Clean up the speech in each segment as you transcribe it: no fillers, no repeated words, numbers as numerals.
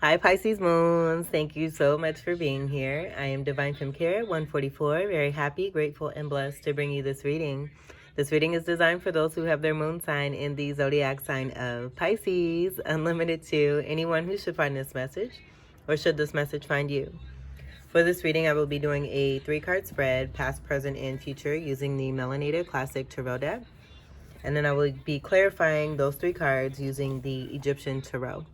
Hi, Pisces Moons. Thank you so much for being here. I am Divine Femme Carrot 144. Very happy, grateful, and blessed to bring you this reading. This reading is designed for those who have their moon sign in the zodiac sign of Pisces, unlimited to anyone who should find this message, or should this message find you. For this reading, I will be doing a 3-card spread, past, present, and future, using the Melanated Classic Tarot deck. And then I will be clarifying those 3 cards using the Egyptian Tarot.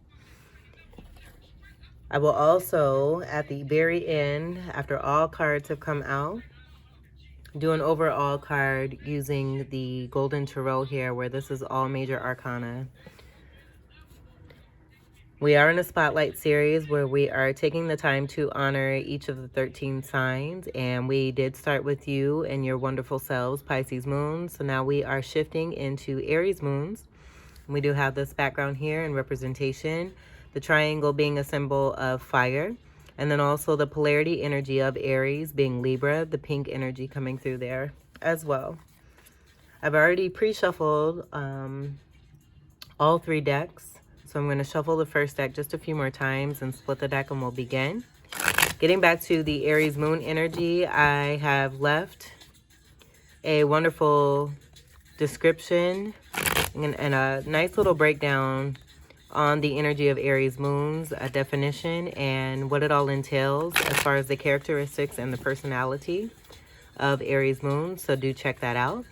I will also, at the very end, after all cards have come out, do an overall card using the Golden Tarot here, where this is all major arcana. We are in a spotlight series where we are taking the time to honor each of the 13 signs, and we did start with you and your wonderful selves, Pisces Moons. So now we are shifting into Aries Moons. We do have this background here in representation, the triangle being a symbol of fire, and then also the polarity energy of Aries being Libra, the pink energy coming through there as well. I've already pre-shuffled all 3 decks, so I'm going to shuffle the first deck just a few more times and split the deck, and we'll begin. Getting back to the Aries Moon energy, I have left a wonderful description and a nice little breakdown on the energy of Aries Moons, a definition, and what it all entails as far as the characteristics and the personality of Aries Moon. So do check that out.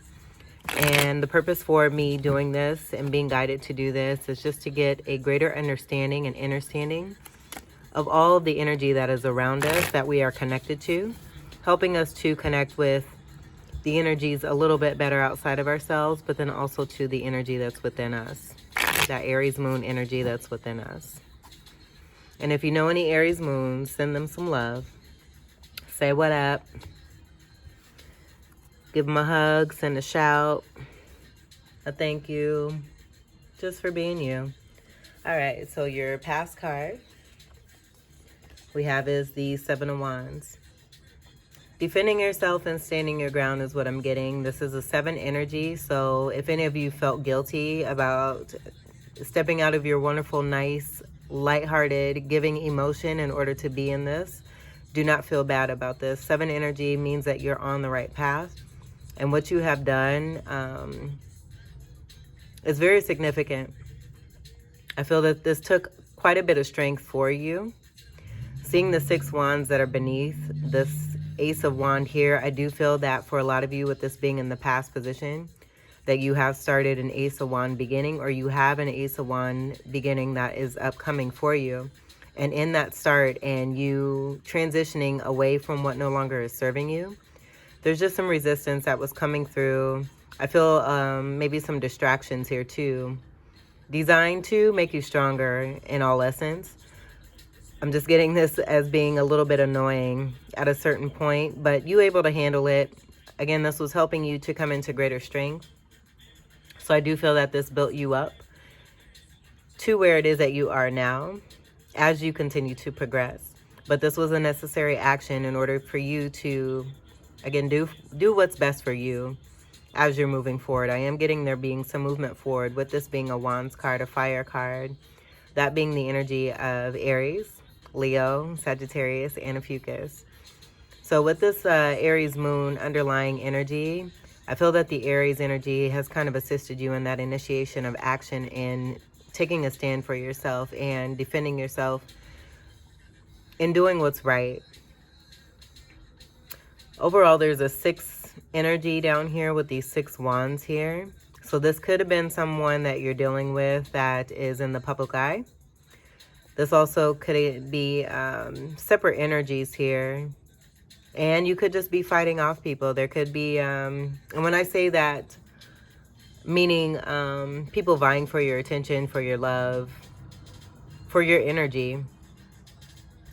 And the purpose for me doing this and being guided to do this is just to get a greater understanding and understanding of all of the energy that is around us, that we are connected to, helping us to connect with the energies a little bit better outside of ourselves, but then also to the energy that's within us, that Aries Moon energy that's within us. And if you know any Aries Moons, send them some love. Say what up. Give them a hug, send a shout, a thank you, just for being you. All right, so your past card we have is the 7 of Wands. Defending yourself and standing your ground is what I'm getting. This is a 7 energy, so if any of you felt guilty about stepping out of your wonderful, nice, lighthearted, giving emotion in order to be in this, do not feel bad about this. 7 energy means that you're on the right path, and what you have done is very significant. I feel that this took quite a bit of strength for you. Seeing the 6 wands that are beneath this Ace of Wand here, I do feel that for a lot of you, with this being in the past position, that you have started an Ace of Wand beginning, or you have an Ace of Wand beginning that is upcoming for you. And in that start and you transitioning away from what no longer is serving you, there's just some resistance that was coming through. I feel maybe some distractions here too, designed to make you stronger in all essence. I'm just getting this as being a little bit annoying at a certain point, but you able to handle it. Again, this was helping you to come into greater strength. So I do feel that this built you up to where it is that you are now as you continue to progress. But this was a necessary action in order for you to, again, do what's best for you as you're moving forward. I am getting there being some movement forward, with this being a Wands card, a fire card, that being the energy of Aries, Leo, Sagittarius, and a Fucus. So with this Aries Moon underlying energy, I feel that the Aries energy has kind of assisted you in that initiation of action in taking a stand for yourself and defending yourself and doing what's right. Overall, there's a 6 energy down here with these 6 wands here. So this could have been someone that you're dealing with that is in the public eye. This also could be separate energies here. And you could just be fighting off people. There could be, and when I say that, meaning people vying for your attention, for your love, for your energy.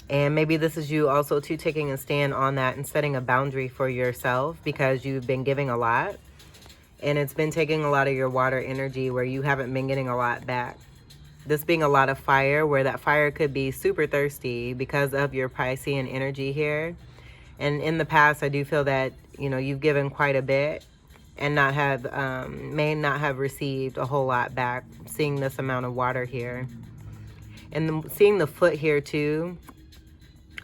And maybe this is you also too taking a stand on that and setting a boundary for yourself, because you've been giving a lot. And it's been taking a lot of your water energy where you haven't been getting a lot back. This being a lot of fire, where that fire could be super thirsty because of your Piscean energy here. And in the past, I do feel that, you know, you've given quite a bit and may not have received a whole lot back, seeing this amount of water here. And seeing the foot here too,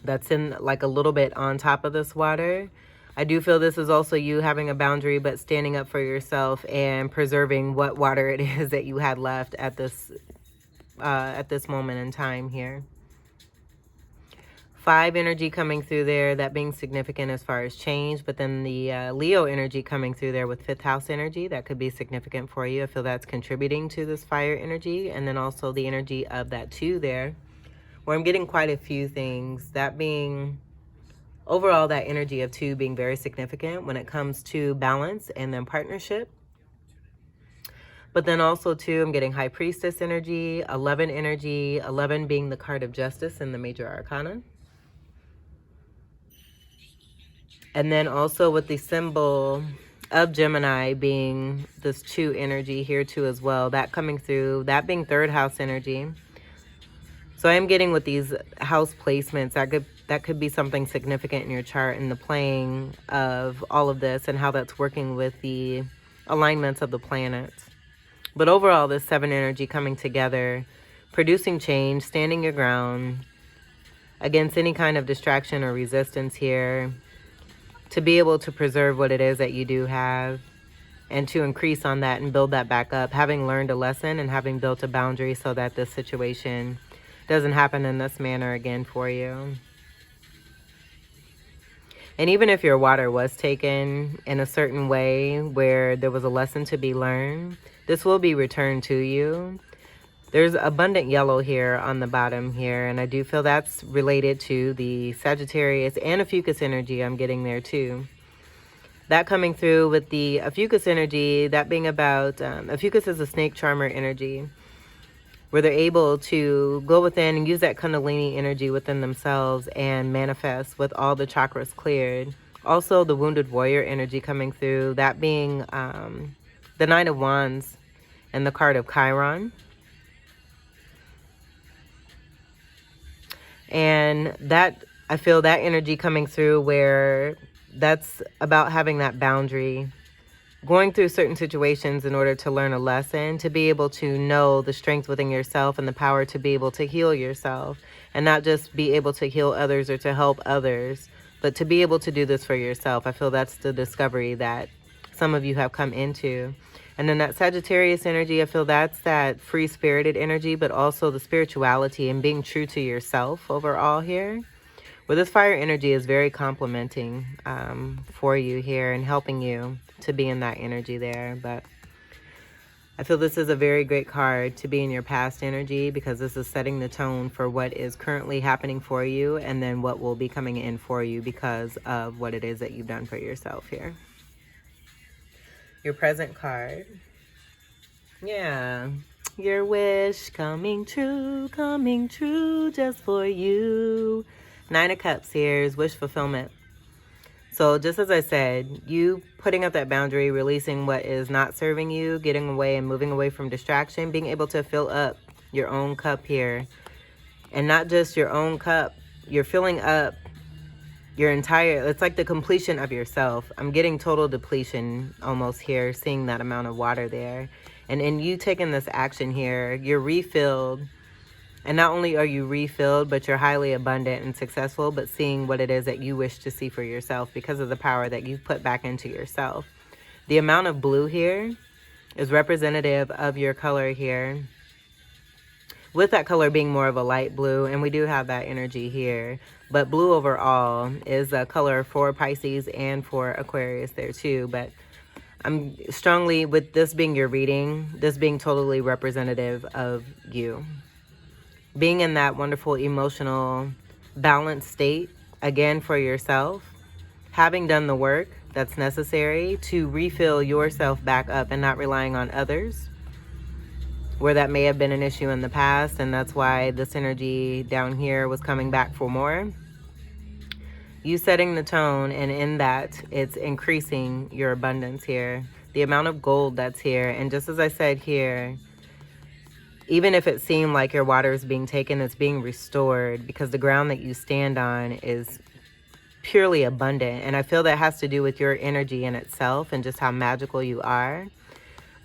that's in like a little bit on top of this water. I do feel this is also you having a boundary, but standing up for yourself and preserving what water it is that you had left at this moment in time here. 5 energy coming through there, that being significant as far as change, but then the Leo energy coming through there with 5th house energy, that could be significant for you. I feel that's contributing to this fire energy, and then also the energy of that 2 there, where I'm getting quite a few things, that being overall that energy of 2 being very significant when it comes to balance and then partnership. But then also too, I'm getting High Priestess energy, 11 energy, 11 being the card of justice in the major arcana. And then also with the symbol of Gemini being this 2 energy here too as well, that coming through, that being 3rd house energy. So I am getting with these house placements, that could be something significant in your chart, and the playing of all of this and how that's working with the alignments of the planets. But overall, this 7 energy coming together, producing change, standing your ground against any kind of distraction or resistance here, to be able to preserve what it is that you do have and to increase on that and build that back up, having learned a lesson and having built a boundary so that this situation doesn't happen in this manner again for you. And even if your water was taken in a certain way where there was a lesson to be learned, this will be returned to you. There's abundant yellow here on the bottom here, and I do feel that's related to the Sagittarius and Ophiuchus energy I'm getting there too. That coming through with the Ophiuchus energy, that being about, Ophiuchus is a snake charmer energy, where they're able to go within and use that Kundalini energy within themselves and manifest with all the chakras cleared. Also the wounded warrior energy coming through, that being the 9 of Wands and the card of Chiron. And that, I feel that energy coming through where that's about having that boundary, going through certain situations in order to learn a lesson, to be able to know the strength within yourself and the power to be able to heal yourself, and not just be able to heal others or to help others, but to be able to do this for yourself. I feel that's the discovery that some of you have come into. And then that Sagittarius energy, I feel that's that free-spirited energy, but also the spirituality and being true to yourself overall here. Where this fire energy is very complimenting for you here and helping you to be in that energy there. But I feel this is a very great card to be in your past energy, because this is setting the tone for what is currently happening for you and then what will be coming in for you because of what it is that you've done for yourself here. Your present card. Yeah. Your wish coming true just for you. 9 of Cups here is wish fulfillment. So just as I said, you putting up that boundary, releasing what is not serving you, getting away and moving away from distraction, being able to fill up your own cup here. And not just your own cup, you're filling up your entire, it's like the completion of yourself. I'm getting total depletion almost here, seeing that amount of water there. And in you taking this action here, you're refilled. And not only are you refilled, but you're highly abundant and successful, but seeing what it is that you wish to see for yourself because of the power that you've put back into yourself. The amount of blue here is representative of your color here, with that color being more of a light blue, and we do have that energy here. But blue overall is a color for Pisces and for Aquarius there too. But I'm strongly, with this being your reading, this being totally representative of you. Being in that wonderful emotional balanced state, again, for yourself. Having done the work that's necessary to refill yourself back up and not relying on others, where that may have been an issue in the past, and that's why this energy down here was coming back for more. You setting the tone, and in that, it's increasing your abundance here. The amount of gold that's here, and just as I said here, even if it seemed like your water is being taken, it's being restored, because the ground that you stand on is purely abundant. And I feel that has to do with your energy in itself and just how magical you are,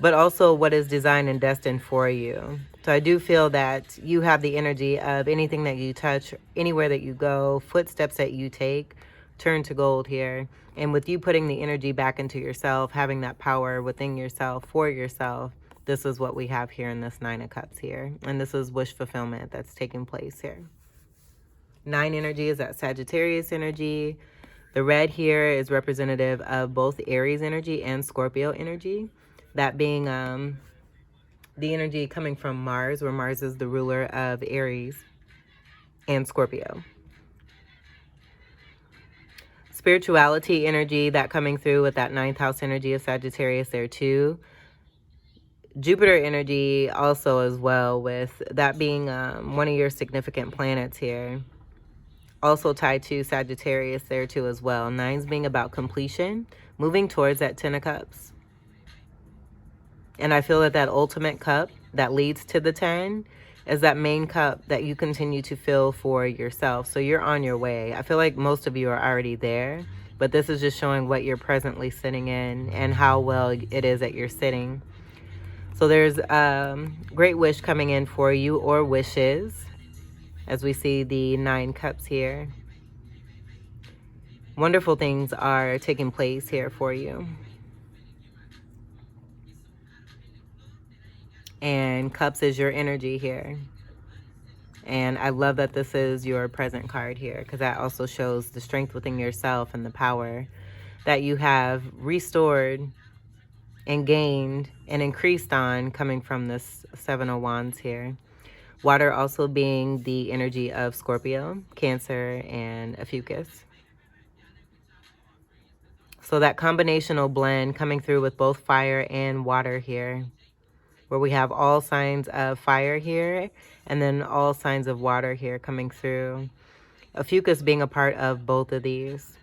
but also what is designed and destined for you So I do feel that you have the energy of anything that you touch, anywhere that you go, footsteps that you take, turn to gold here. And with you putting the energy back into yourself, having that power within yourself, for yourself, this is what we have here in this Nine of Cups here. And this is wish fulfillment that's taking place here. 9 energy is that Sagittarius energy. The red here is representative of both Aries energy and Scorpio energy. That being the energy coming from Mars, where Mars is the ruler of Aries and Scorpio. Spirituality energy, that coming through with that 9th house energy of Sagittarius there too. Jupiter energy also as well, with that being one of your significant planets here. Also tied to Sagittarius there too as well. 9s being about completion, moving towards that 10 of Cups. And I feel that that ultimate cup that leads to the 10 is that main cup that you continue to fill for yourself. So you're on your way. I feel like most of you are already there, but this is just showing what you're presently sitting in and how well it is that you're sitting. So there's great wish coming in for you, or wishes, as we see the 9 cups here. Wonderful things are taking place here for you. And cups is your energy here. And I love that this is your present card here, because that also shows the strength within yourself and the power that you have restored and gained and increased on coming from this 7 of Wands here. Water also being the energy of Scorpio, Cancer, and Ophiuchus. So that combinational blend coming through with both fire and water here, where we have all signs of fire here and then all signs of water here coming through. Ophiuchus being a part of both of these.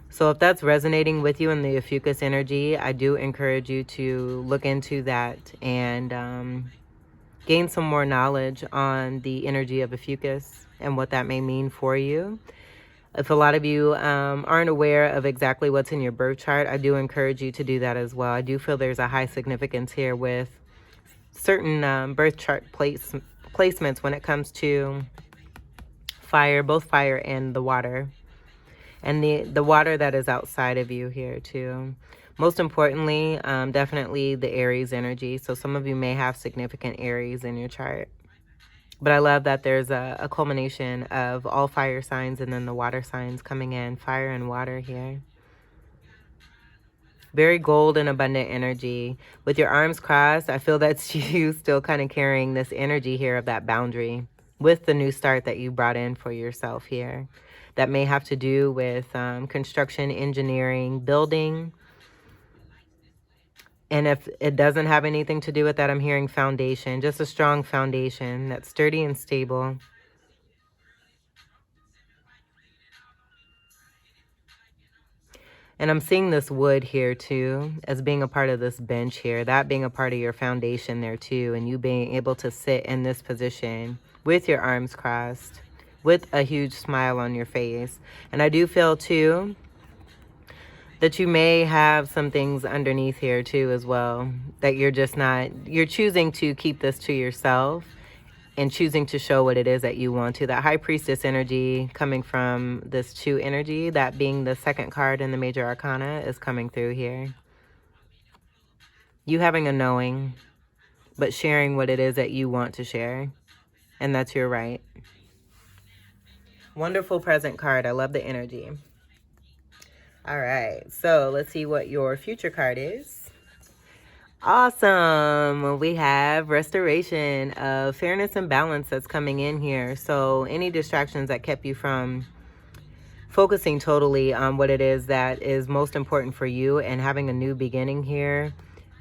So if that's resonating with you in the Ophiuchus energy, I do encourage you to look into that and gain some more knowledge on the energy of Ophiuchus and what that may mean for you. If a lot of you aren't aware of exactly what's in your birth chart, I do encourage you to do that as well. I do feel there's a high significance here with certain birth chart placements when it comes to fire, both fire and the water. And the water that is outside of you here too. Most importantly, definitely the Aries energy. So some of you may have significant Aries in your chart. But I love that there's a culmination of all fire signs and then the water signs coming in. Fire and water here. Very gold and abundant energy. With your arms crossed, I feel that's you still kind of carrying this energy here of that boundary with the new start that you brought in for yourself here. That may have to do with construction, engineering, building. And if it doesn't have anything to do with that, I'm hearing foundation. Just a strong foundation that's sturdy and stable. And I'm seeing this wood here too as being a part of this bench here. That being a part of your foundation there too. And you being able to sit in this position with your arms crossed, with a huge smile on your face. And I do feel too that you may have some things underneath here too as well, that you're just not, you're choosing to keep this to yourself and choosing to show what it is that you want to. That High Priestess energy coming from this 2 energy, that being the 2nd card in the Major Arcana, is coming through here. You having a knowing, but sharing what it is that you want to share. And that's your right. Wonderful present card. I love the energy. All right, so let's see what your future card is. Awesome. We have restoration of fairness and balance that's coming in here. So any distractions that kept you from focusing totally on what it is that is most important for you and having a new beginning here,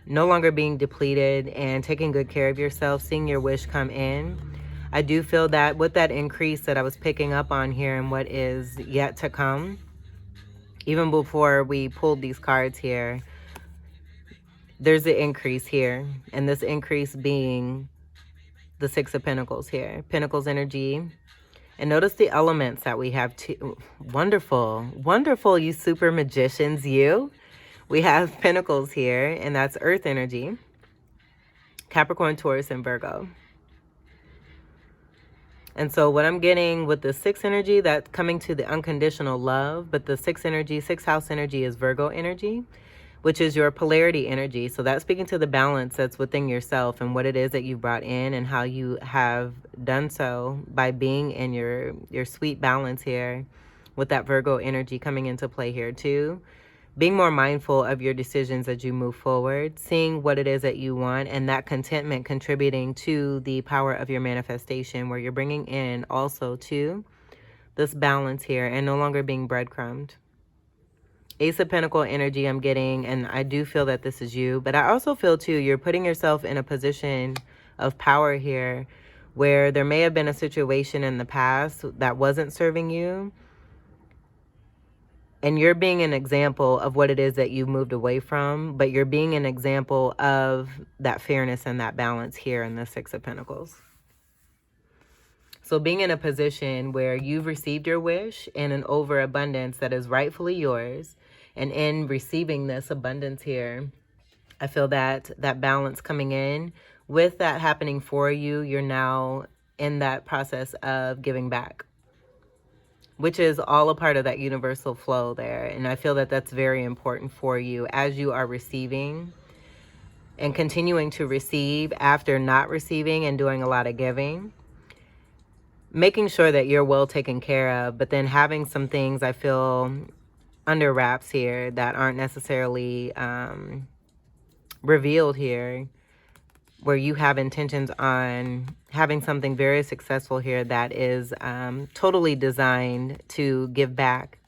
no longer being depleted and taking good care of yourself, seeing your wish come in. I do feel that with that increase that I was picking up on here and what is yet to come, even before we pulled these cards here, there's an increase here. And this increase being the 6 of Pentacles here. Pentacles energy. And notice the elements that we have too. Wonderful. Wonderful, you super magicians, you. We have Pentacles here, and that's Earth energy. Capricorn, Taurus, and Virgo. And so what I'm getting with the 6 energy, that's coming to the unconditional love, but the 6 energy, 6th house energy is Virgo energy, which is your polarity energy. So that's speaking to the balance that's within yourself and what it is that you brought in and how you have done so by being in your sweet balance here with that Virgo energy coming into play here too. Being more mindful of your decisions as you move forward, seeing what it is that you want, and that contentment contributing to the power of your manifestation, where you're bringing in also too this balance here and no longer being breadcrumbed. Ace of Pentacle energy I'm getting, and I do feel that this is you, but I also feel too you're putting yourself in a position of power here where there may have been a situation in the past that wasn't serving you, and you're being an example of what it is that you've moved away from, but you're being an example of that fairness and that balance here in the 6 of Pentacles. So being in a position where you've received your wish in an overabundance that is rightfully yours, and in receiving this abundance here, I feel that that balance coming in, with that happening for you, you're now in that process of giving back, which is all a part of that universal flow there. And I feel that that's very important for you as you are receiving and continuing to receive after not receiving and doing a lot of giving. Making sure that you're well taken care of, but then having some things I feel under wraps here that aren't necessarily revealed here, where you have intentions on having something very successful here that is totally designed to give back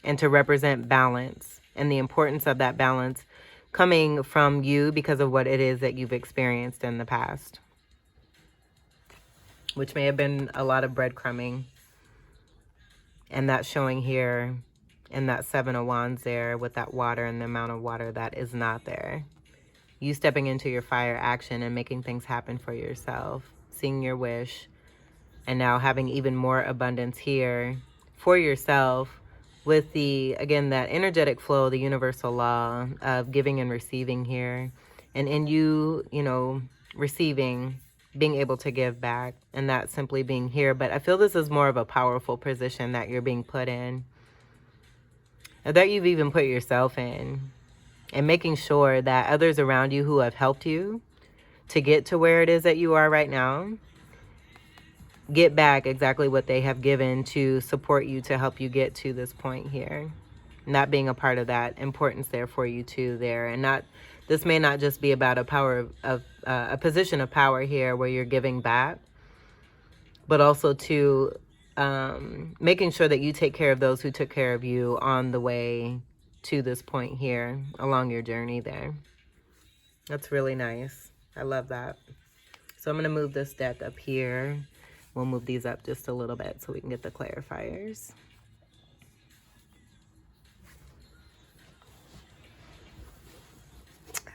and to represent balance, and the importance of that balance coming from you because of what it is that you've experienced in the past, which may have been a lot of breadcrumbing. And that's showing here in that 7 of Wands there with that water and the amount of water that is not there. You stepping into your fire action and making things happen for yourself, seeing your wish, and now having even more abundance here for yourself with the, again, that energetic flow, the universal law of giving and receiving here. And in you, you know, receiving, being able to give back, and that simply being here. But I feel this is more of a powerful position that you're being put in, or that you've even put yourself in. And making sure that others around you who have helped you to get to where it is that you are right now, get back exactly what they have given to support you, to help you get to this point here. Not being a part of that importance there for you too there. And not, this may not just be about a power of a position of power here where you're giving back, but also to making sure that you take care of those who took care of you on the way to this point here along your journey there. That's really nice. I love that. So I'm going to move this deck up here. We'll move these up just a little bit so we can get the clarifiers.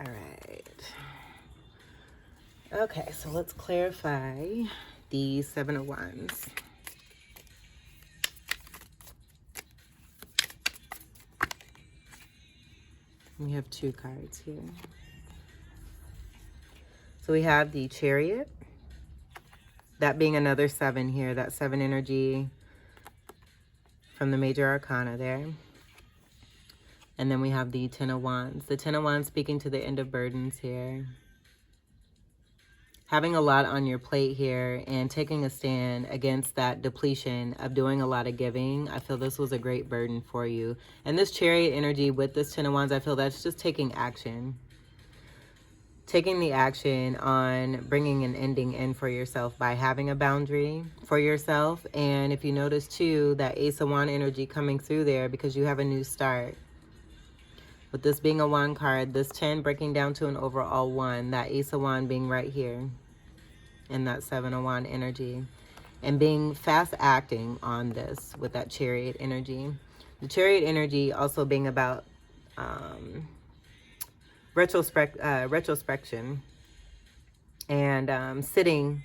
All right. Okay, so let's clarify the 7 of Wands. We have 2 cards here. So we have the Chariot, that being another 7 here, that 7 energy from the major arcana there. And then we have the 10 of Wands. The 10 of Wands speaking to the end of burdens here. Having a lot on your plate here and taking a stand against that depletion of doing a lot of giving. I feel this was a great burden for you. And this Chariot energy with this 10 of Wands, I feel that's just taking action. Taking the action on bringing an ending in for yourself by having a boundary for yourself. And if you notice too, that Ace of Wand energy coming through there because you have a new start. With this being a Wand card, this 10 breaking down to an overall 1, that Ace of Wand being right here. And that 7 of Wand energy, and being fast acting on this with that Chariot energy. The Chariot energy also being about retrospection and sitting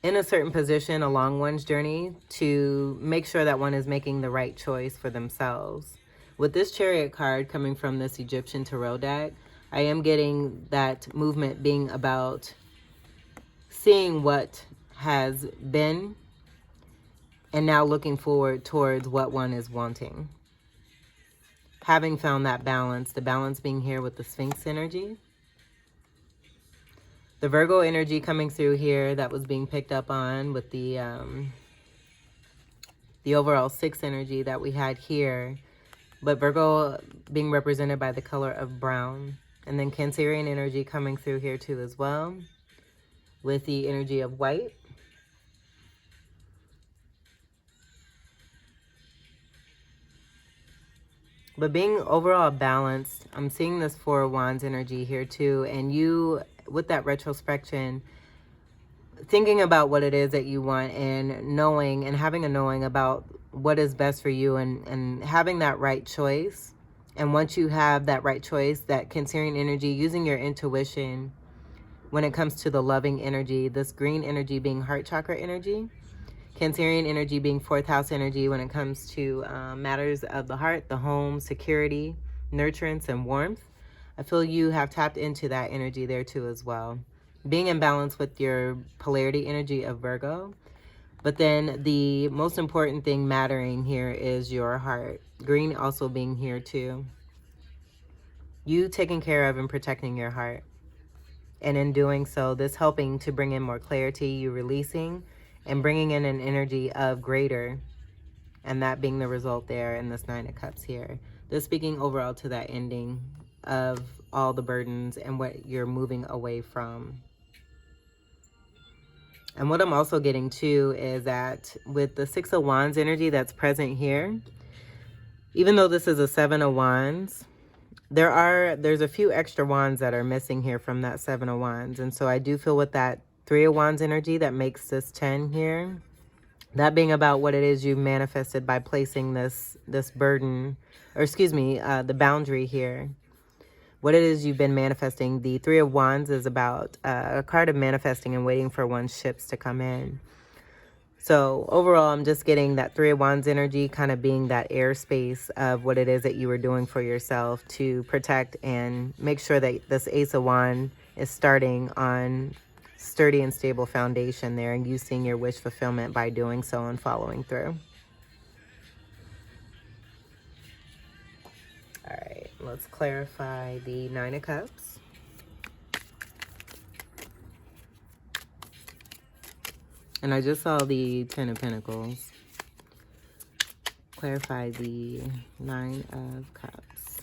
in a certain position along one's journey to make sure that one is making the right choice for themselves. With this Chariot card coming from this Egyptian tarot deck, I am getting that movement being about seeing what has been and now looking forward towards what one is wanting. Having found that balance, the balance being here with the Sphinx energy. The Virgo energy coming through here that was being picked up on with the overall 6 energy that we had here. But Virgo being represented by the color of brown. And then Cancerian energy coming through here too as well, with the energy of white. But being overall balanced, I'm seeing this Four of Wands energy here too. And you, with that retrospection, thinking about what it is that you want and knowing and having a knowing about what is best for you and having that right choice. And once you have that right choice, that Cancerian energy, using your intuition when it comes to the loving energy, this green energy being heart chakra energy, Cancerian energy being 4th house energy when it comes to matters of the heart, the home, security, nurturance, and warmth. I feel you have tapped into that energy there too as well. Being in balance with your polarity energy of Virgo. But then the most important thing mattering here is your heart. Green also being here too. You taking care of and protecting your heart. And in doing so, this helping to bring in more clarity, you releasing and bringing in an energy of greater. And that being the result there in this 9 of Cups here. This speaking overall to that ending of all the burdens and what you're moving away from. And what I'm also getting too is that with the 6 of Wands energy that's present here, even though this is a 7 of Wands, there's a few extra wands that are missing here from that 7 of Wands. And so I do feel with that 3 of Wands energy that makes this 10 here, that being about what it is you've manifested by placing this burden, or excuse me, the boundary here. What it is you've been manifesting. The 3 of Wands is about a card of manifesting and waiting for one's ships to come in. So overall, I'm just getting that 3 of Wands energy kind of being that airspace of what it is that you were doing for yourself to protect and make sure that this Ace of Wands is starting on sturdy and stable foundation there, and you seeing your wish fulfillment by doing so and following through. All right, let's clarify the 9 of Cups. And I just saw the 10 of Pentacles. Clarify the 9 of Cups.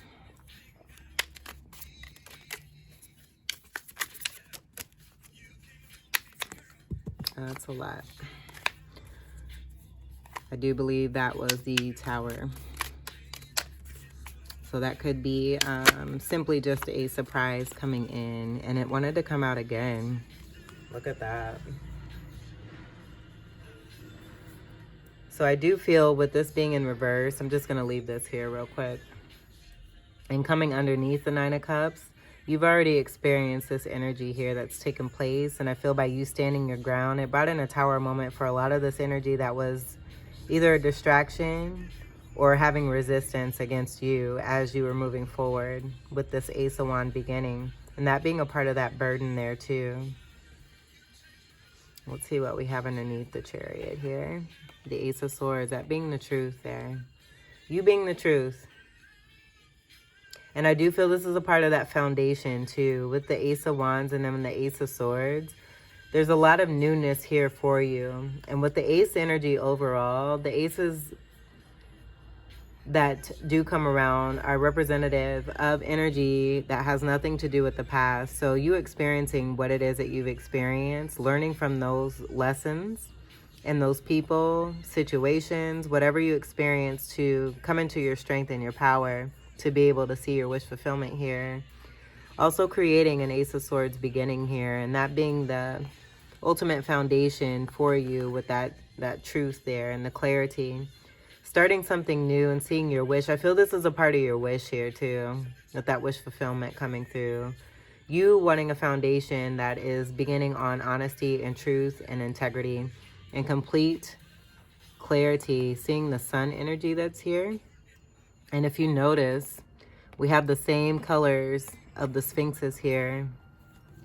That's a lot. I do believe that was the Tower. So that could be simply just a surprise coming in. And it wanted to come out again. Look at that. So I do feel with this being in reverse, I'm just going to leave this here real quick. And coming underneath the 9 of Cups, you've already experienced this energy here that's taken place. And I feel by you standing your ground, it brought in a Tower moment for a lot of this energy that was either a distraction or having resistance against you as you were moving forward with this Ace of Wands beginning. And that being a part of that burden there too. Let's see what we have underneath the Chariot here. The Ace of Swords, that being the truth there. You being the truth. And I do feel this is a part of that foundation too. With the Ace of Wands and then the Ace of Swords, there's a lot of newness here for you. And with the Ace energy overall, the Aces that do come around are representative of energy that has nothing to do with the past. So you experiencing what it is that you've experienced, learning from those lessons and those people, situations, whatever you experience to come into your strength and your power to be able to see your wish fulfillment here. Also creating an Ace of Swords beginning here, and that being the ultimate foundation for you with that truth there and the clarity. Starting something new and seeing your wish. I feel this is a part of your wish here too, with that wish fulfillment coming through. You wanting a foundation that is beginning on honesty and truth and integrity and complete clarity. Seeing the sun energy that's here. And if you notice, we have the same colors of the Sphinxes here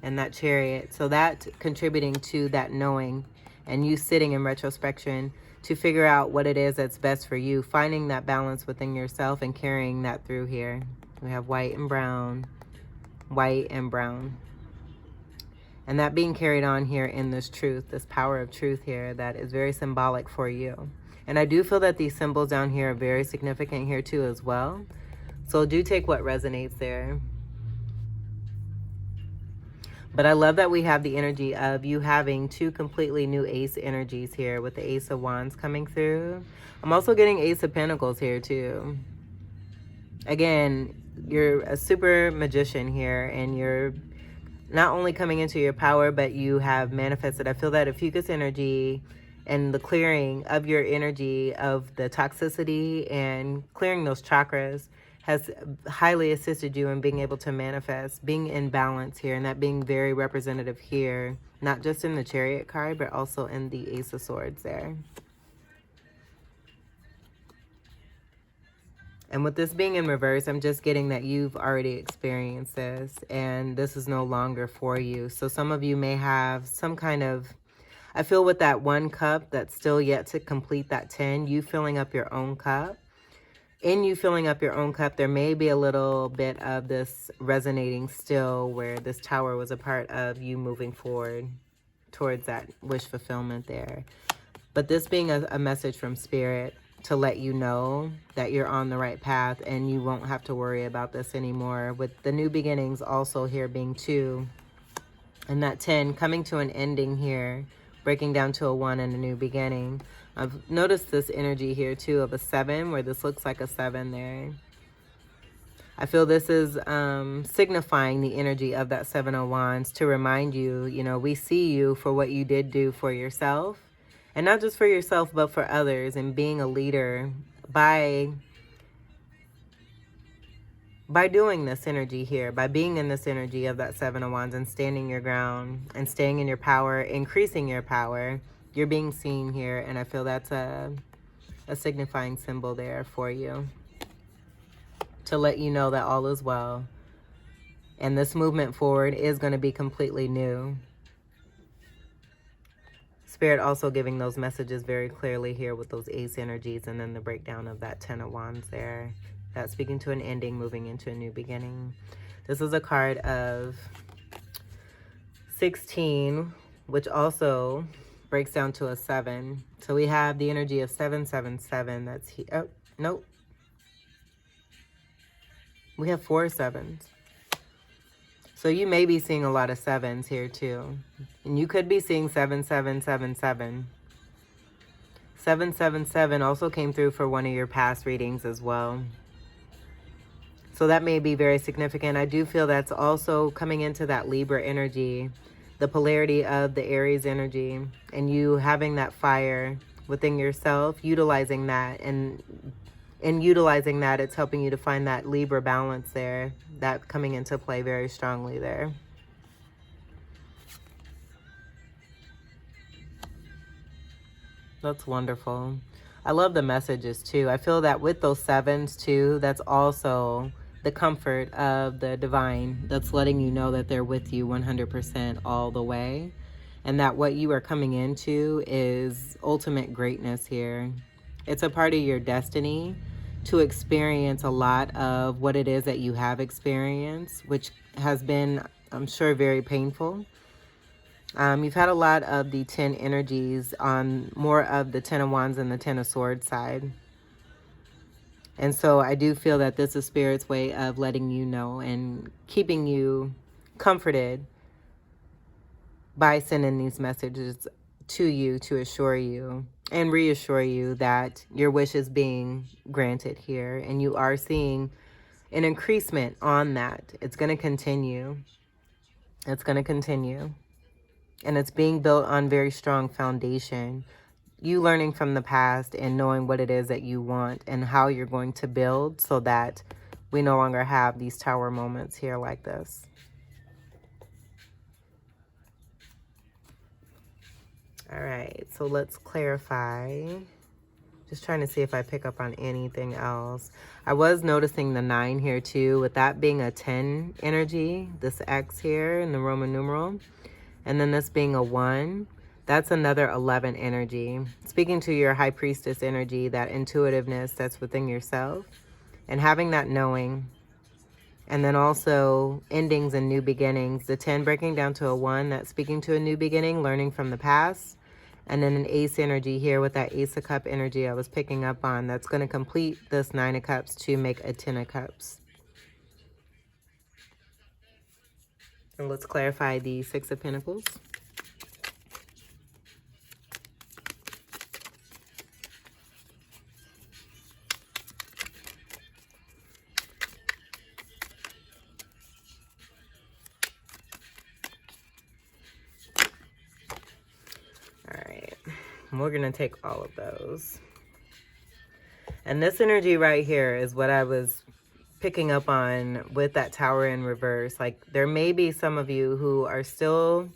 and that Chariot. So that contributing to that knowing and you sitting in retrospection to figure out what it is that's best for you, finding that balance within yourself and carrying that through here. We have white and brown, white and brown. And that being carried on here in this truth, this power of truth here that is very symbolic for you. And I do feel that these symbols down here are very significant here too as well. So do take what resonates there. But I love that we have the energy of you having two completely new ace energies here with the Ace of Wands coming through. I'm also getting Ace of Pentacles here too. Again, you're a super magician here and you're not only coming into your power, but you have manifested. I feel that a Fucus energy and the clearing of your energy of the toxicity and clearing those chakras has highly assisted you in being able to manifest, being in balance here, and that being very representative here, not just in the Chariot card, but also in the Ace of Swords there. And with this being in reverse, I'm just getting that you've already experienced this and this is no longer for you. So some of you may have some kind of, I feel with that 1 cup that's still yet to complete that 10, you filling up your own cup. In you filling up your own cup, there may be a little bit of this resonating still where this tower was a part of you moving forward towards that wish fulfillment there. But this being a message from Spirit to let you know that you're on the right path and you won't have to worry about this anymore. With the new beginnings also here being 2 and that 10 coming to an ending here, breaking down to a 1 and a new beginning. I've noticed this energy here too of a 7 where this looks like a 7 there. I feel this is signifying the energy of that 7 of Wands to remind you, you know, we see you for what you did do for yourself. And not just for yourself, but for others, and being a leader by doing this energy here, by being in this energy of that 7 of Wands and standing your ground and staying in your power, increasing your power. You're being seen here, and I feel that's a signifying symbol there for you to let you know that all is well. And this movement forward is going to be completely new. Spirit also giving those messages very clearly here with those ace energies and then the breakdown of that 10 of Wands there. That's speaking to an ending, moving into a new beginning. This is a card of 16, which also breaks down to a 7. So we have the energy of 777. That's here. Oh, nope. We have 4 7s. So you may be seeing a lot of 7s here too. And you could be seeing 7777. 777 also came through for one of your past readings as well. So that may be very significant. I do feel that's also coming into that Libra energy, the polarity of the Aries energy, and you having that fire within yourself, utilizing that. And in utilizing that, it's helping you to find that Libra balance there, that coming into play very strongly there. That's wonderful. I love the messages too. I feel that with those 7s too, that's also the comfort of the divine that's letting you know that they're with you 100% all the way. And that what you are coming into is ultimate greatness here. It's a part of your destiny to experience a lot of what it is that you have experienced, which has been, I'm sure, very painful. You've had a lot of the 10 energies on more of the 10 of Wands and the 10 of Swords side. And so I do feel that this is Spirit's way of letting you know and keeping you comforted by sending these messages to you to assure you and reassure you that your wish is being granted here. And you are seeing an increasement on that. It's going to continue. It's going to continue. And it's being built on very strong foundation. You learning from the past and knowing what it is that you want and how you're going to build so that we no longer have these tower moments here like this. All right, so let's clarify Just trying to see if I pick up on anything else. I was noticing the 9 here too, with that being a 10 energy, this X here in the Roman numeral. And then this being a 1, that's another 11 energy. Speaking to your high priestess energy, that intuitiveness that's within yourself. And having that knowing. And then also endings and new beginnings. The 10 breaking down to a 1, that's speaking to a new beginning, learning from the past. And then an ace energy here with that ace of cup energy I was picking up on. That's going to complete this 9 of cups to make a 10 of cups. And let's clarify the 6 of pentacles. We're going to take all of those. And this energy right here is what I was picking up on with that Tower in reverse. Like, there may be some of you who are still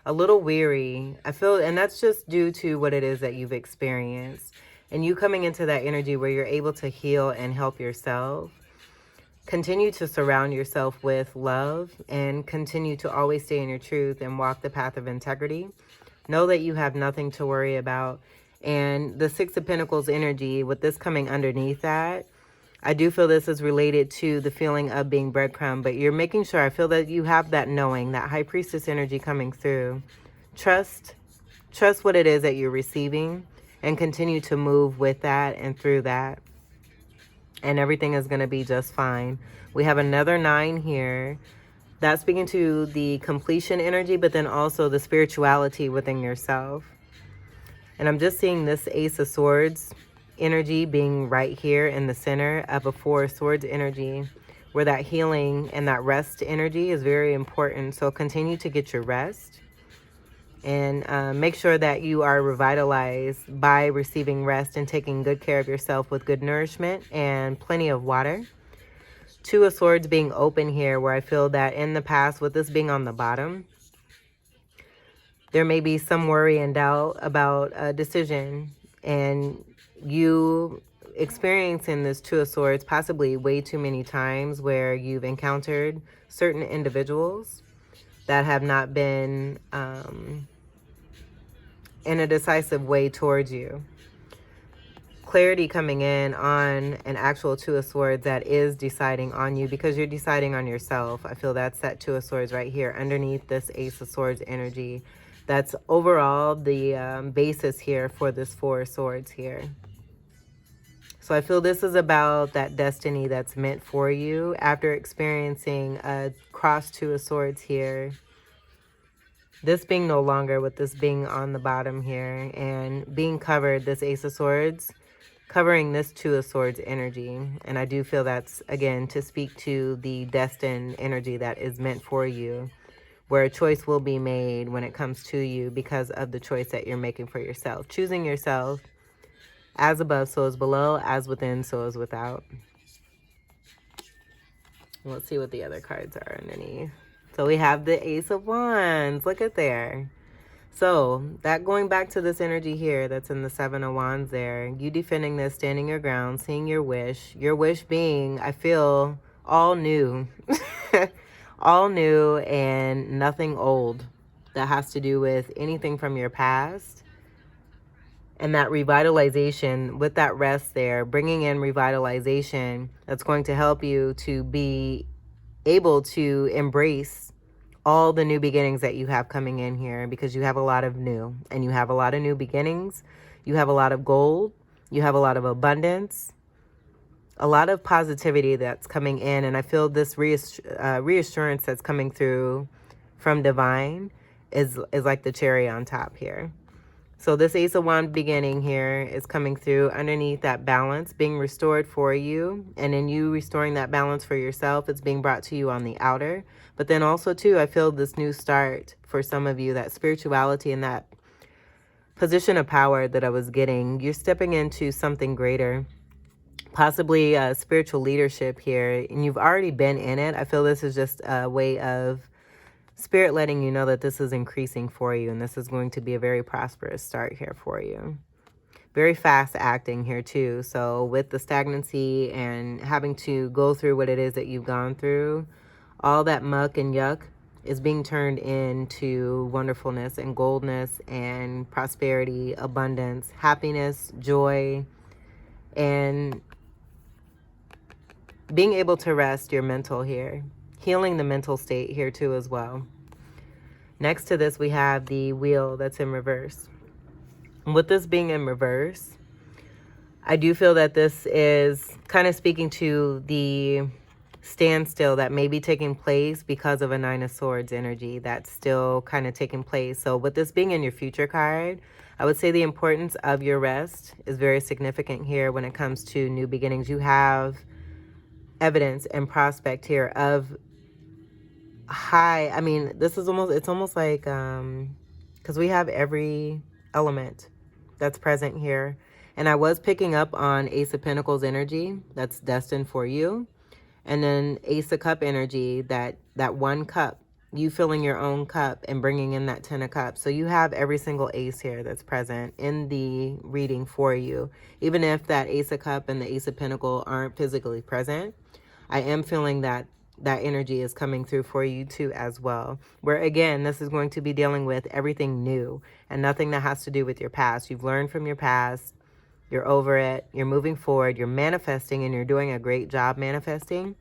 a little weary. I feel, and that's just due to what it is that you've experienced. And you coming into that energy where you're able to heal and help yourself. Continue to surround yourself with love and continue to always stay in your truth and walk the path of integrity. Know that you have nothing to worry about. And the 6 of Pentacles energy, with this coming underneath that, I do feel this is related to the feeling of being breadcrumb, but you're making sure, I feel that you have that knowing, that high priestess energy coming through. Trust what it is that you're receiving and continue to move with that and through that. And everything is going to be just fine. We have another 9 here. That's speaking to the completion energy, but then also the spirituality within yourself. And I'm just seeing this Ace of Swords energy being right here in the center of a 4 of Swords energy, where that healing and that rest energy is very important. So continue to get your rest and make sure that you are revitalized by receiving rest and taking good care of yourself with good nourishment and plenty of water. 2 of Swords being open here, where I feel that in the past, with this being on the bottom, there may be some worry and doubt about a decision, and you experiencing this 2 of Swords possibly way too many times, where you've encountered certain individuals that have not been in a decisive way towards you. Clarity coming in on an actual 2 of Swords that is deciding on you, because you're deciding on yourself. I feel that's that 2 of Swords right here underneath this Ace of Swords energy. That's overall the basis here for this 4 of Swords here. So I feel this is about that destiny that's meant for you after experiencing a cross 2 of Swords here. This being no longer, with this being on the bottom here and being covered, this Ace of Swords covering this 2 of Swords energy. And I do feel that's, again, to speak to the destined energy that is meant for you, where a choice will be made when it comes to you because of the choice that you're making for yourself. Choosing yourself, as above, so is below, as within, so is without. Let's see what the other cards are underneath. So we have the Ace of Wands. Look at there. So that going back to this energy here that's in the 7 of Wands there, you defending this, standing your ground, seeing your wish being, I feel, all new. All new and nothing old that has to do with anything from your past. And that revitalization with that rest there, bringing in revitalization that's going to help you to be able to embrace all the new beginnings that you have coming in here, because you have a lot of new, and you have a lot of new beginnings. You have a lot of gold. You have a lot of abundance, a lot of positivity that's coming in. And I feel this reassurance that's coming through from divine is like the cherry on top here. So this Ace of Wands beginning here is coming through underneath that balance being restored for you. And in you restoring that balance for yourself, it's being brought to you on the outer. But then also too, I feel this new start for some of you, that spirituality and that position of power that I was getting. You're stepping into something greater, possibly spiritual leadership here. And you've already been in it. I feel this is just a way of Spirit letting you know that this is increasing for you, and this is going to be a very prosperous start here for you. Very fast acting here too. So with the stagnancy and having to go through what it is that you've gone through, all that muck and yuck is being turned into wonderfulness and goldness and prosperity, abundance, happiness, joy, and being able to rest your mental here, healing the mental state here too as well. Next to this, we have the wheel that's in reverse. And with this being in reverse, I do feel that this is kind of speaking to the standstill that may be taking place because of a Nine of Swords energy that's still kind of taking place. So with this being in your future card, I would say the importance of your rest is very significant here when it comes to new beginnings. You have evidence and prospect here of high, I mean, this is almost, it's almost like, because we have every element that's present here. And I was picking up on Ace of Pentacles energy that's destined for you. And then Ace of Cup energy, that one cup, you filling your own cup and bringing in that 10 of Cups. So you have every single ace here that's present in the reading for you. Even if that Ace of Cup and the Ace of Pentacle aren't physically present, I am feeling that that energy is coming through for you too as well. Where again, this is going to be dealing with everything new and nothing that has to do with your past. You've learned from your past. You're over it. You're moving forward. You're manifesting and you're doing a great job manifesting.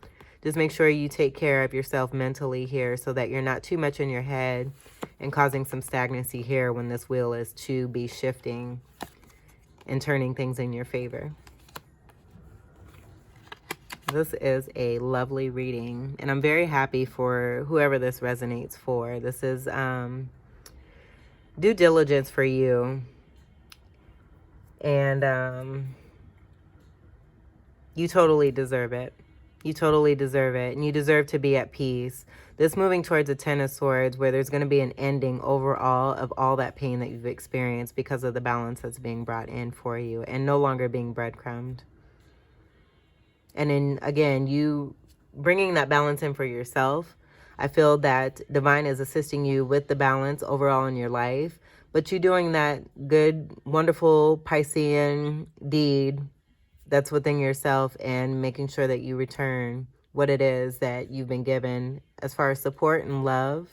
Just make sure you take care of yourself mentally here so that you're not too much in your head and causing some stagnancy here when this wheel is to be shifting and turning things in your favor. This is a lovely reading, and I'm very happy for whoever this resonates for. This is due diligence for you. And you totally deserve it. You totally deserve it. And you deserve to be at peace. This moving towards a 10 of Swords where there's going to be an ending overall of all that pain that you've experienced because of the balance that's being brought in for you and no longer being breadcrumbed. And then again, you bringing that balance in for yourself. I feel that Divine is assisting you with the balance overall in your life. But you doing that good, wonderful Piscean deed that's within yourself and making sure that you return what it is that you've been given as far as support and love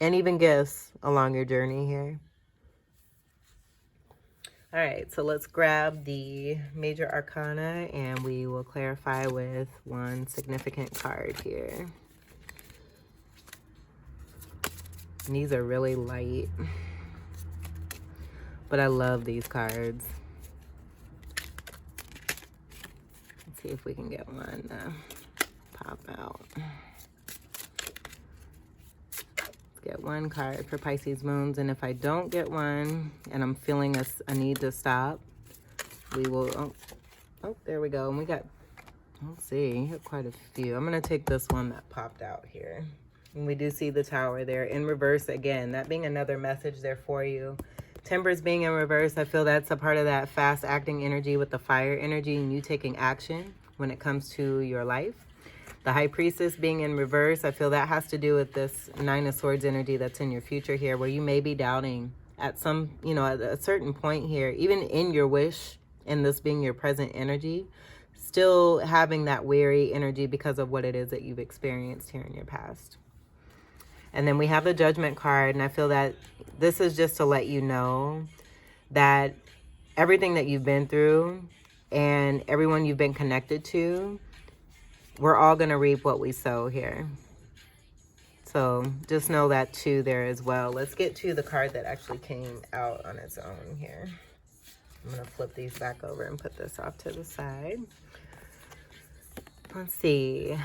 and even gifts along your journey here. All right, so let's grab the major arcana and we will clarify with one significant card here. And these are really light, but I love these cards. Let's see if we can get one pop out. Let's get one card for Pisces moons, and if I don't get one and I'm feeling a need to stop, we will, oh, there we go. And we got, let's see, you got quite a few. I'm going to take this one that popped out here. And we do see the Tower there in reverse again, that being another message there for you. Tempers being in reverse, I feel that's a part of that fast acting energy with the fire energy and you taking action when it comes to your life. The High Priestess being in reverse, I feel that has to do with this Nine of Swords energy that's in your future here, where you may be doubting at some, you know, at a certain point here, even in your wish and this being your present energy, still having that weary energy because of what it is that you've experienced here in your past. And then we have the Judgment card, and I feel that this is just to let you know that everything that you've been through and everyone you've been connected to, we're all going to reap what we sow here. So just know that too there as well. Let's get to the card that actually came out on its own here. I'm going to flip these back over and put this off to the side. Let's see.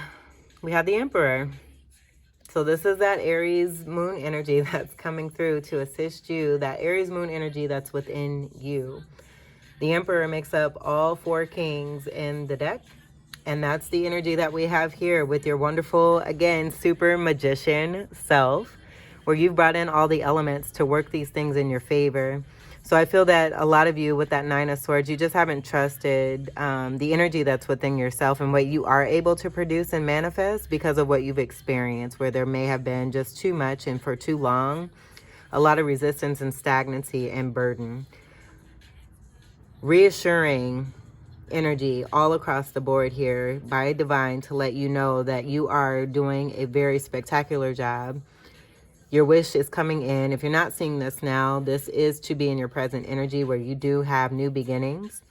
We have the Emperor. So this is that Aries Moon energy that's coming through to assist you, that Aries Moon energy that's within you. The Emperor makes up all four kings in the deck, and that's the energy that we have here with your wonderful, again, super magician self, where you've brought in all the elements to work these things in your favor. So I feel that a lot of you with that Nine of Swords, you just haven't trusted the energy that's within yourself and what you are able to produce and manifest because of what you've experienced, where there may have been just too much and for too long, a lot of resistance and stagnancy and burden. reassuring energy all across the board here by divine to let you know that you are doing a very spectacular job. Your wish is coming in. If you're not seeing this now, this is to be in your present energy where you do have new beginnings,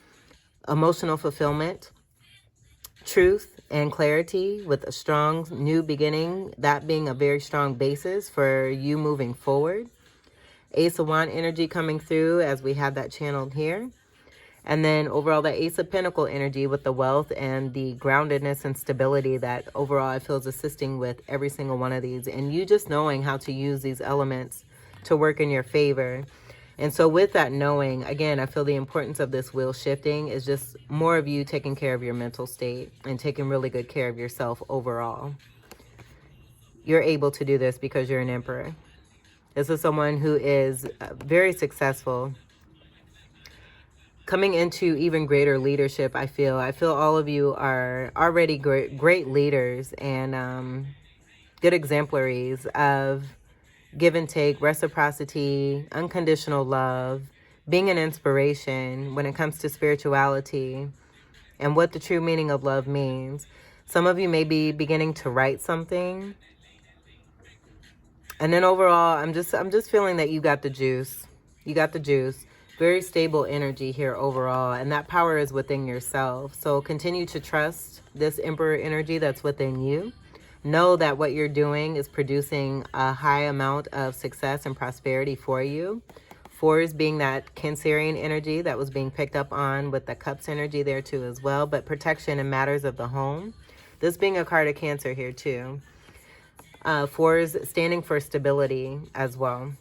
emotional fulfillment, truth, and clarity with a strong new beginning, that being a very strong basis for you moving forward. Ace of Wand energy coming through as we have that channeled here. And then overall, the Ace of Pentacle energy with the wealth and the groundedness and stability that overall I feel is assisting with every single one of these. And you just knowing how to use these elements to work in your favor. And so with that knowing, again, I feel the importance of this wheel shifting is just more of you taking care of your mental state and taking really good care of yourself overall. You're able to do this because you're an emperor. This is someone who is very successful, coming into even greater leadership. I feel all of you are already great leaders and good exemplaries of give and take, reciprocity, unconditional love, being an inspiration when it comes to spirituality and what the true meaning of love means. Some of you may be beginning to write something. And then overall, I'm just feeling that you got the juice. You got the juice. Very stable energy here overall, and that power is within yourself. So continue to trust this Emperor energy that's within you. Know that what you're doing is producing a high amount of success and prosperity for you. Fours being that Cancerian energy that was being picked up on with the Cups energy there too as well, but protection in matters of the home. This being a card of Cancer here too. Fours standing for stability as well.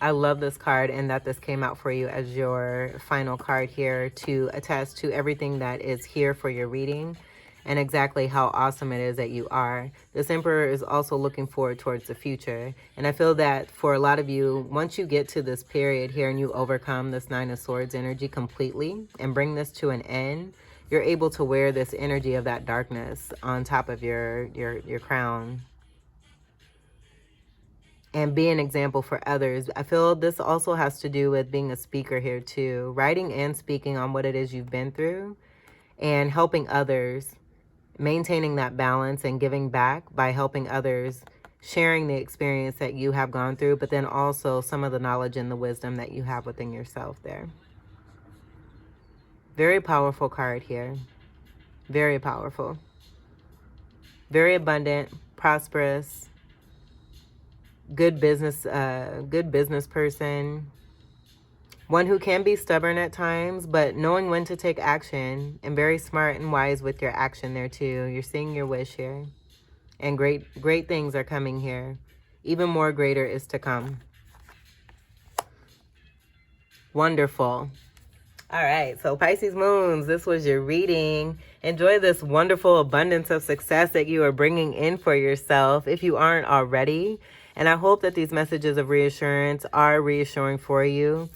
I love this card and that this came out for you as your final card here to attest to everything that is here for your reading and exactly how awesome it is that you are. This Emperor is also looking forward towards the future. And I feel that for a lot of you, once you get to this period here and you overcome this Nine of Swords energy completely and bring this to an end, you're able to wear this energy of that darkness on top of your crown and be an example for others. I feel this also has to do with being a speaker here too, writing and speaking on what it is you've been through and helping others, maintaining that balance and giving back by helping others, sharing the experience that you have gone through, but then also some of the knowledge and the wisdom that you have within yourself there. Very powerful card here. Very powerful. Very abundant, prosperous, good business person. One who can be stubborn at times, but knowing when to take action and very smart and wise with your action there too. You're seeing your wish here. And great things are coming here. Even more greater is to come. Wonderful. All right, so Pisces Moons, this was your reading. Enjoy this wonderful abundance of success that you are bringing in for yourself if you aren't already. And I hope that these messages of reassurance are reassuring for you.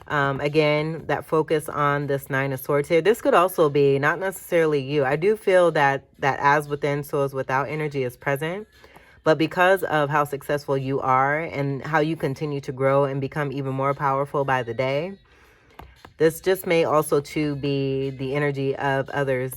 Again, that focus on this Nine of Swords here. This could also be not necessarily you. I do feel that as within, so as without energy is present. But because of how successful you are and how you continue to grow and become even more powerful by the day, this just may also too be the energy of others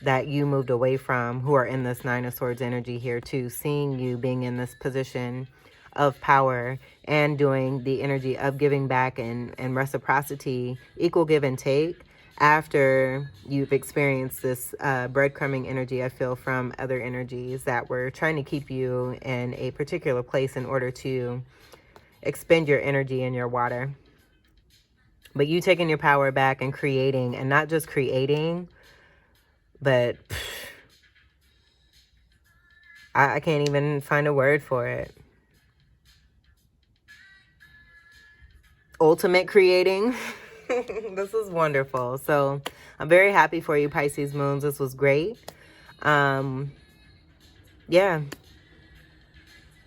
that you moved away from who are in this Nine of Swords energy here too, seeing you being in this position of power and doing the energy of giving back and reciprocity, equal give and take after you've experienced this breadcrumbing energy, I feel, from other energies that were trying to keep you in a particular place in order to expend your energy in your water. But you taking your power back and creating, and not just creating, but I can't even find a word for it. Ultimate creating. This is wonderful. So I'm very happy for you, Pisces Moons. This was great. Yeah.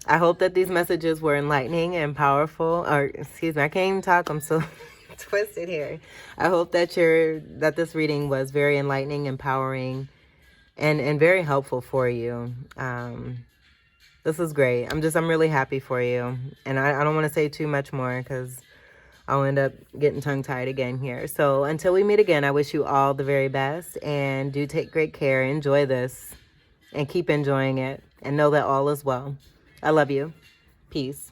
I hope that these messages were enlightening and powerful. Or, excuse me, I can't even talk. I'm so twisted here. I hope that this reading was very enlightening, empowering, and very helpful for you. This is great. I'm really happy for you. And I don't want to say too much more because I'll end up getting tongue-tied again here. So until we meet again, I wish you all the very best. And do take great care. Enjoy this. And keep enjoying it. And know that all is well. I love you. Peace.